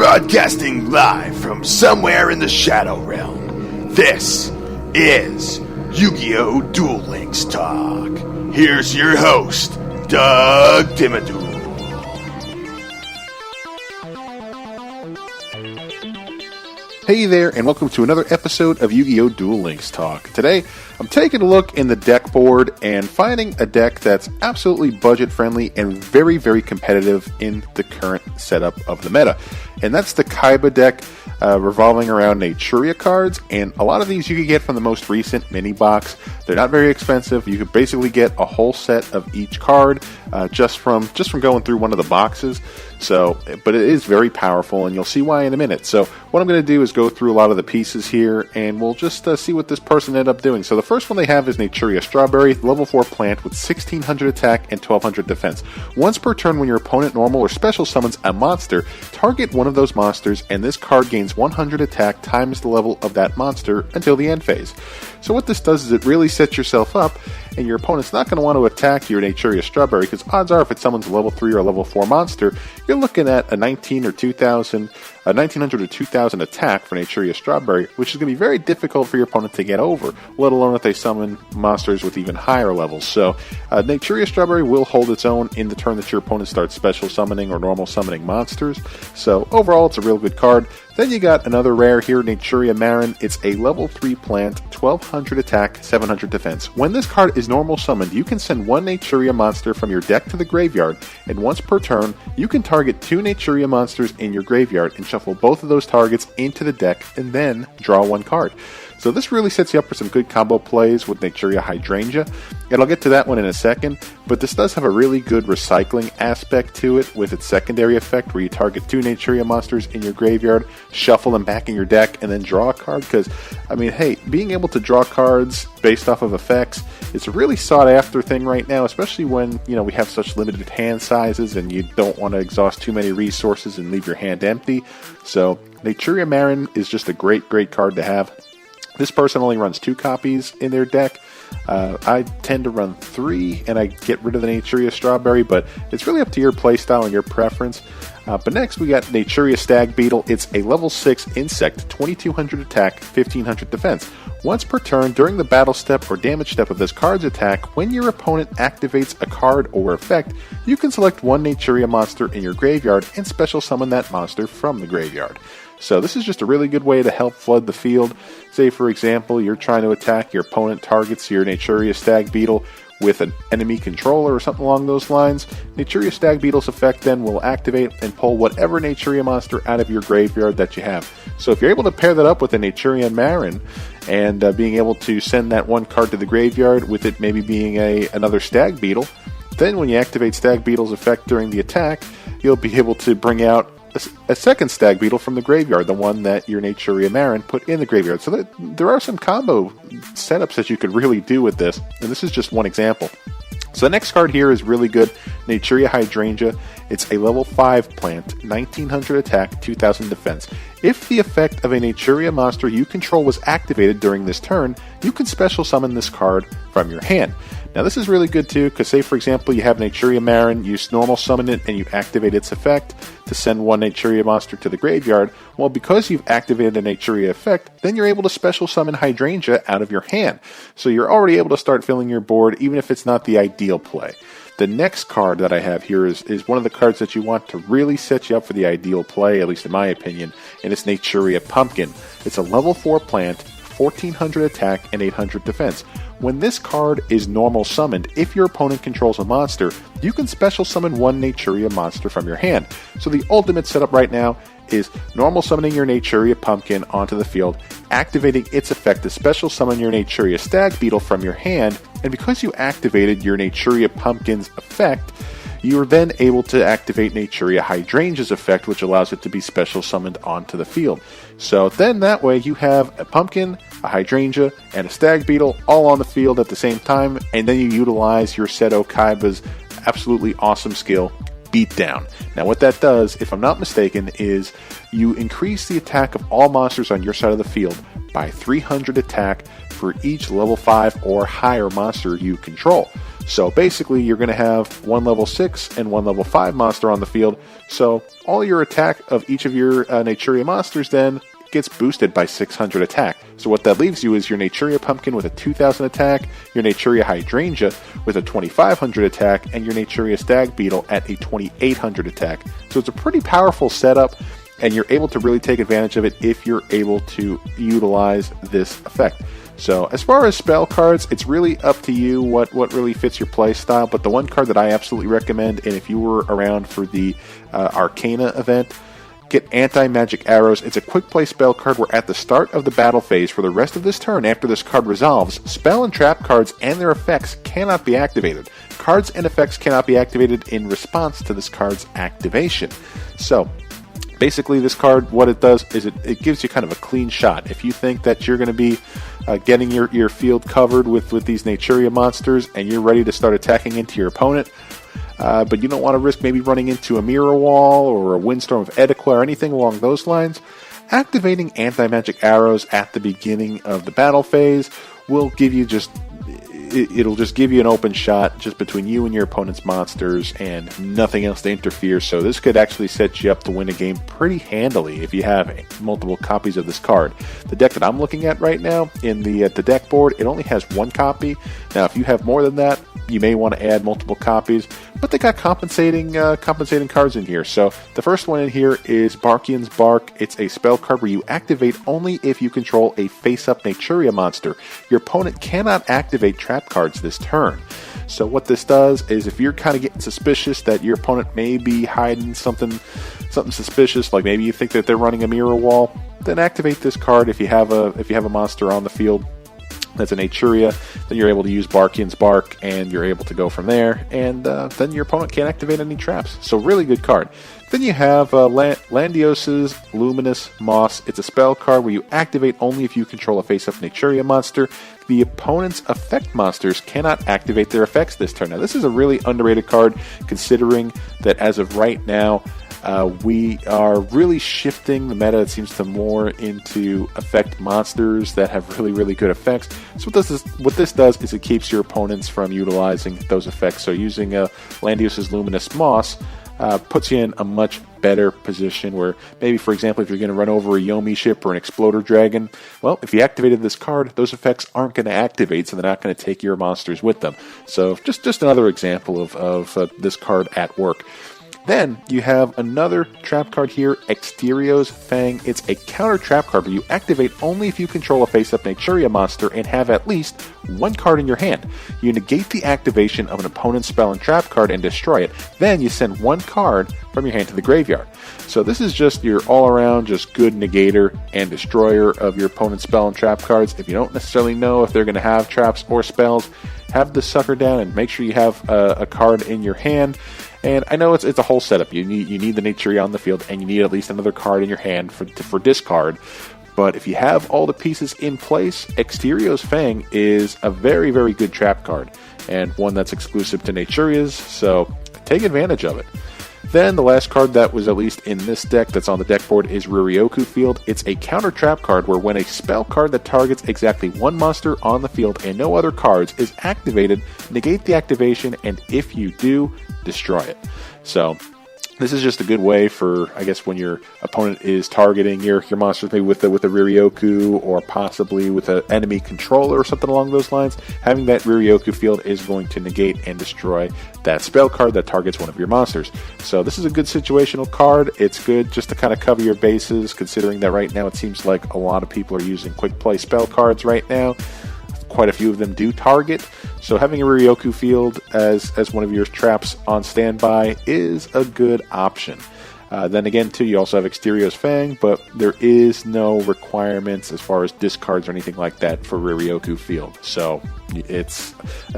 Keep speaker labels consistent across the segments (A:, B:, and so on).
A: Broadcasting live from somewhere in the Shadow Realm, this is YuGiOh Duel Links Talk. Here's your host, Dimmaduel.
B: Hey there, and welcome to another episode of YuGiOh Duel Links Talk. Today, I'm taking a look in the deck board and finding a deck that's absolutely budget-friendly and very, very competitive in the current setup of the meta. And that's the Kaiba deck, revolving around Naturia cards, and a lot of these you can get from the most recent mini box. They're not very expensive. You could basically get a whole set of each card just from going through one of the boxes. So, but it is very powerful, and you'll see why in a minute. So what I'm going to do is go through a lot of the pieces here, and we'll just see what this person ended up doing. So the first one they have is Naturia Strawberry, level 4 plant with 1600 attack and 1200 defense. Once per turn when your opponent normal or special summons a monster, target one of those monsters, and this card gains 100 attack times the level of that monster until the end phase. So what this does is it really sets yourself up, and your opponent's not going to want to attack your Naturia Strawberry, because odds are if it's someone's level 3 or level 4 monster, you're looking at a 1900 or 2000 attack for Naturia Strawberry, which is going to be very difficult for your opponent to get over, let alone if they summon monsters with even higher levels. So Naturia Strawberry will hold its own in the turn that your opponent starts special summoning or normal summoning monsters. So overall, it's a real good card. Then you got another rare here, Naturia Marin. It's a level 3 plant, 1200 attack, 700 defense. When this card is normal summoned, you can send one Naturia monster from your deck to the graveyard, and once per turn, you can target 2 Naturia monsters in your graveyard and shuffle both of those targets into the deck and then draw one card. So this really sets you up for some good combo plays with Naturia Hydrangea, and I'll get to that one in a second, but this does have a really good recycling aspect to it with its secondary effect where you target 2 Naturia monsters in your graveyard, shuffle them back in your deck, and then draw a card, because, I mean, hey, being able to draw cards based off of effects is a really sought after thing right now, especially when, you know, we have such limited hand sizes and you don't want to exhaust too many resources and leave your hand empty. So Naturia Marin is just a great card to have. This person only runs 2 copies in their deck. I tend to run 3, and I get rid of the Naturia Strawberry, but it's really up to your playstyle and your preference. But next we got Naturia Stag Beetle. It's a level 6 insect, 2200 attack, 1500 defense. Once per turn during the battle step or damage step of this card's attack, when your opponent activates a card or effect, you can select one Naturia monster in your graveyard and special summon that monster from the graveyard. So this is just a really good way to help flood the field. Say, for example, you're trying to attack, your opponent targets your Naturia Stag Beetle with an enemy controller or something along those lines. Naturia Stag Beetle's effect then will activate and pull whatever Naturia monster out of your graveyard that you have. So if you're able to pair that up with a Naturia Marin and being able to send that one card to the graveyard with it maybe being another Stag Beetle, then when you activate Stag Beetle's effect during the attack, you'll be able to bring out a second Stag Beetle from the graveyard, the one that your Naturia Marin put in the graveyard. So there are some combo setups that you could really do with this, and this is just one example. So the next card here is really good, Naturia Hydrangea. It's a level 5 plant, 1900 attack, 2000 defense. If the effect of a Naturia monster you control was activated during this turn, you can special summon this card from your hand. Now this is really good too, because say for example you have Naturia Marin, you normal summon it and you activate its effect to send one Naturia monster to the graveyard. Well, because you've activated a Naturia effect, then you're able to special summon Hydrangea out of your hand. So you're already able to start filling your board, even if it's not the ideal play. The next card that I have here is one of the cards that you want to really set you up for the ideal play, at least in my opinion, and it's Naturia Pumpkin. It's a level 4 plant, 1400 attack, and 800 defense. When this card is normal summoned, if your opponent controls a monster, you can special summon one Naturia monster from your hand. So the ultimate setup right now is normal summoning your Naturia Pumpkin onto the field, activating its effect to special summon your Naturia Stag Beetle from your hand, and because you activated your Naturia Pumpkin's effect, you are then able to activate Naturia Hydrangea's effect, which allows it to be special summoned onto the field. So then that way you have a Pumpkin, a Hydrangea, and a Stag Beetle all on the field at the same time, and then you utilize your Seto Kaiba's absolutely awesome skill, Beatdown. Now what that does, if I'm not mistaken, is you increase the attack of all monsters on your side of the field by 300 attack for each level 5 or higher monster you control. So basically, you're going to have one level 6 and one level 5 monster on the field. So all your attack of each of your Naturia monsters then gets boosted by 600 attack. So what that leaves you is your Naturia Pumpkin with a 2000 attack, your Naturia Hydrangea with a 2500 attack, and your Naturia Stag Beetle at a 2800 attack. So it's a pretty powerful setup, and you're able to really take advantage of it if you're able to utilize this effect. So as far as spell cards, it's really up to you what really fits your play style, but the one card that I absolutely recommend, and if you were around for the Arcana event, get Anti-Magic Arrows. It's a quick play spell card where at the start of the battle phase for the rest of this turn after this card resolves, spell and trap cards and their effects cannot be activated. Cards and effects cannot be activated in response to this card's activation. So basically this card, what it does is it gives you kind of a clean shot. If you think that you're going to be getting your field covered with these Naturia monsters and you're ready to start attacking into your opponent, but you don't want to risk maybe running into a Mirror Wall or a Windstorm of Ediqua or anything along those lines, activating Anti-Magic Arrows at the beginning of the battle phase will give you it'll just give you an open shot just between you and your opponent's monsters and nothing else to interfere. So this could actually set you up to win a game pretty handily if you have multiple copies of this card. The deck that I'm looking at right now in the deck board, it only has one copy. Now if you have more than that, you may want to add multiple copies, but they got compensating cards in here. So the first one in here is Barkian's Bark. It's a spell card where you activate only if you control a face-up Naturia monster. Your opponent cannot activate trap cards this turn. So what this does is if you're kind of getting suspicious that your opponent may be hiding something suspicious, like maybe you think that they're running a Mirror Wall, then activate this card. If you have a monster on the field that's a Naturia, then you're able to use Barkian's Bark, and you're able to go from there, and then your opponent can't activate any traps. So really good card. Then you have Landios's Luminous Moss. It's a spell card where you activate only if you control a face-up Naturia monster. The opponent's effect monsters cannot activate their effects this turn. Now this is a really underrated card, considering that as of right now, we are really shifting the meta, it seems, to more into effect monsters that have really, really good effects. So what this does is it keeps your opponents from utilizing those effects. So using Landios's Luminous Moss puts you in a much better position where maybe, for example, if you're going to run over a Yomi ship or an Exploder Dragon, well, if you activated this card, those effects aren't going to activate, so they're not going to take your monsters with them. So just another example of this card at work. Then you have another trap card here, Exterior's Fang. It's a counter trap card where you activate only if you control a face-up Naturia monster and have at least one card in your hand. You negate the activation of an opponent's spell and trap card and destroy it. Then you send one card from your hand to the graveyard. So this is just your all-around just good negator and destroyer of your opponent's spell and trap cards. If you don't necessarily know if they're going to have traps or spells, have this sucker down and make sure you have a card in your hand. And I know it's a whole setup. You need the Naturia on the field, and you need at least another card in your hand for discard. But if you have all the pieces in place, Exterior's Fang is a very, very good trap card, and one that's exclusive to Naturias, so take advantage of it. Then the last card that was at least in this deck that's on the deck board is Rurioku Field. It's a counter trap card where when a spell card that targets exactly one monster on the field and no other cards is activated, negate the activation, and if you do, destroy it. So this is just a good way for, I guess, when your opponent is targeting your monsters, maybe with a Rurioku or possibly with an enemy controller or something along those lines. Having that Rurioku field is going to negate and destroy that spell card that targets one of your monsters. So this is a good situational card. It's good just to kind of cover your bases, considering that right now it seems like a lot of people are using quick play spell cards right now. Quite a few of them do target, so having a Rurioku field as one of your traps on standby is a good option. Then again, too, you also have Exterior's Fang, but there is no requirements as far as discards or anything like that for Rurioku field. So it's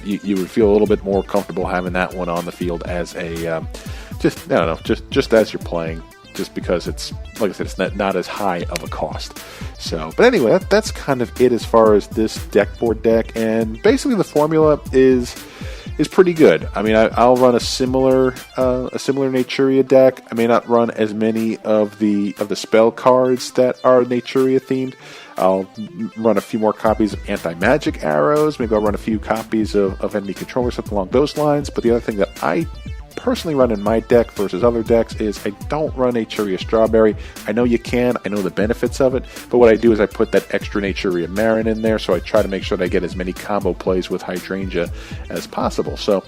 B: you would feel a little bit more comfortable having that one on the field as a just as you're playing. Just because it's, like I said, it's not as high of a cost. So, but anyway, that's kind of it as far as this deck board deck. And basically the formula is is pretty good. I mean, I'll run a similar Naturia deck. I may not run as many of the spell cards that are Naturia themed. I'll run a few more copies of anti-magic arrows. Maybe I'll run a few copies of enemy controllers, something along those lines. But the other thing that I personally run in my deck versus other decks is I don't run Naturia Strawberry. I know you can. I know the benefits of it. But what I do is I put that extra Naturia Marin in there, so I try to make sure that I get as many combo plays with Hydrangea as possible. So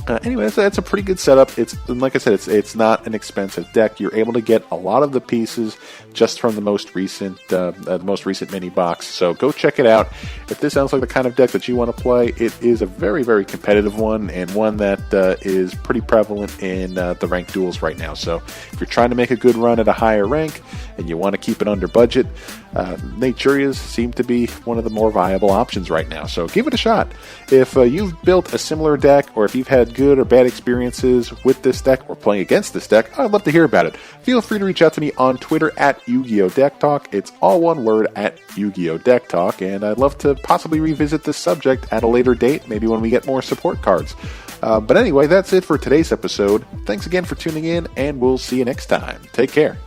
B: anyway, that's a pretty good setup. Like I said, it's not an expensive deck. You're able to get a lot of the pieces just from the most recent mini box. So go check it out. If this sounds like the kind of deck that you want to play, it is a very, very competitive one, and one that is pretty prevalent in the ranked duels right now. So if you're trying to make a good run at a higher rank and you want to keep it under budget, Naturias seem to be one of the more viable options right now. So give it a shot. If you've built a similar deck, or if you've had good or bad experiences with this deck or playing against this deck, I'd love to hear about it. Feel free to reach out to me on Twitter at YuGiOh Deck Talk. It's all one word, at YuGiOh Deck Talk, and I'd love to possibly revisit this subject at a later date, maybe when we get more support cards. But anyway, that's it for today's episode. Thanks again for tuning in, and we'll see you next time. Take care.